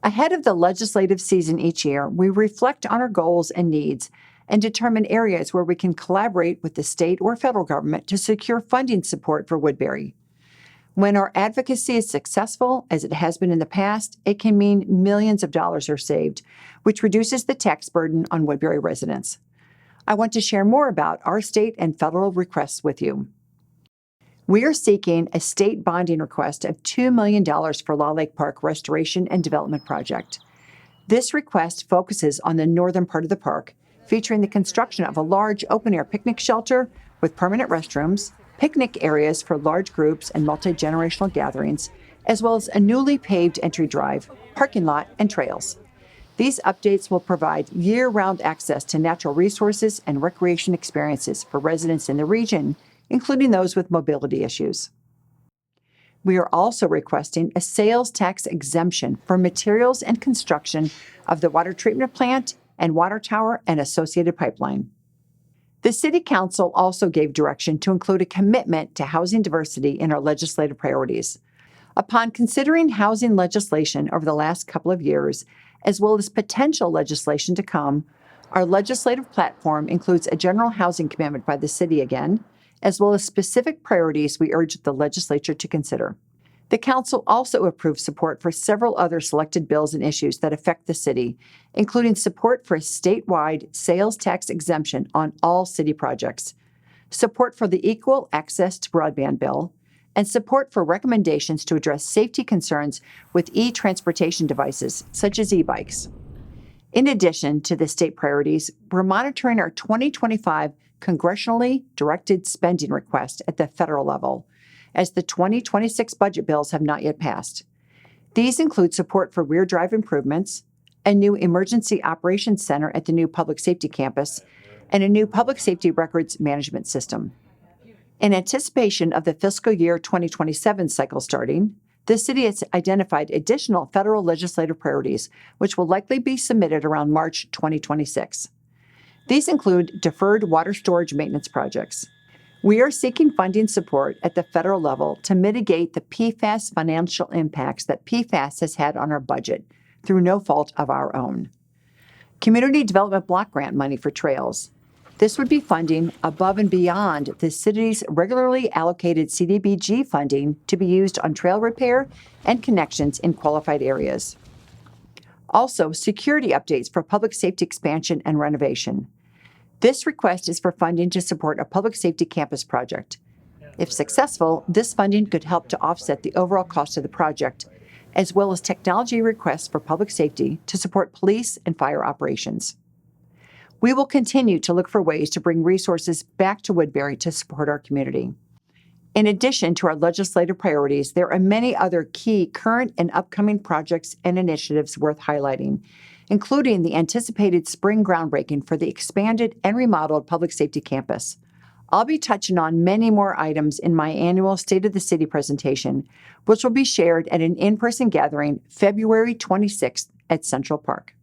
Ahead of the legislative season each year, we reflect on our goals and needs and determine areas where we can collaborate with the state or federal government to secure funding support for Woodbury. When our advocacy is successful, as it has been in the past, it can mean millions of dollars are saved, which reduces the tax burden on Woodbury residents. I want to share more about our state and federal requests with you. We are seeking a state bonding request of $2 million for Law Lake Park Restoration and Development Project. This request focuses on the northern part of the park, featuring the construction of a large open-air picnic shelter with permanent restrooms, picnic areas for large groups and multi-generational gatherings, as well as a newly paved entry drive, parking lot, and trails. These updates will provide year-round access to natural resources and recreation experiences for residents in the region, including those with mobility issues. We are also requesting a sales tax exemption for materials and construction of the water treatment plant and water tower and associated pipeline. The City Council also gave direction to include a commitment to housing diversity in our legislative priorities. Upon considering housing legislation over the last couple of years, as well as potential legislation to come, our legislative platform includes a general housing commitment by the city again, as well as specific priorities we urge the legislature to consider. The Council also approved support for several other selected bills and issues that affect the city, including support for a statewide sales tax exemption on all city projects, support for the Equal Access to Broadband bill, and support for recommendations to address safety concerns with e-transportation devices, such as e-bikes. In addition to the state priorities, we're monitoring our 2025 congressionally directed spending request at the federal level, as the 2026 budget bills have not yet passed. These include support for rear drive improvements, a new emergency operations center at the new public safety campus, and a new public safety records management system. In anticipation of the fiscal year 2027 cycle starting, the city has identified additional federal legislative priorities, which will likely be submitted around March 2026. These include deferred water storage maintenance projects. We are seeking funding support at the federal level to mitigate the PFAS financial impacts that PFAS has had on our budget through no fault of our own. Community Development Block Grant money for trails. This would be funding above and beyond the city's regularly allocated CDBG funding to be used on trail repair and connections in qualified areas. Also, security updates for public safety expansion and renovation. This request is for funding to support a public safety campus project. If successful, this funding could help to offset the overall cost of the project, as well as technology requests for public safety to support police and fire operations. We will continue to look for ways to bring resources back to Woodbury to support our community. In addition to our legislative priorities, there are many other key current and upcoming projects and initiatives worth highlighting, including the anticipated spring groundbreaking for the expanded and remodeled public safety campus. I'll be touching on many more items in my annual State of the City presentation, which will be shared at an in-person gathering February 26th at Central Park.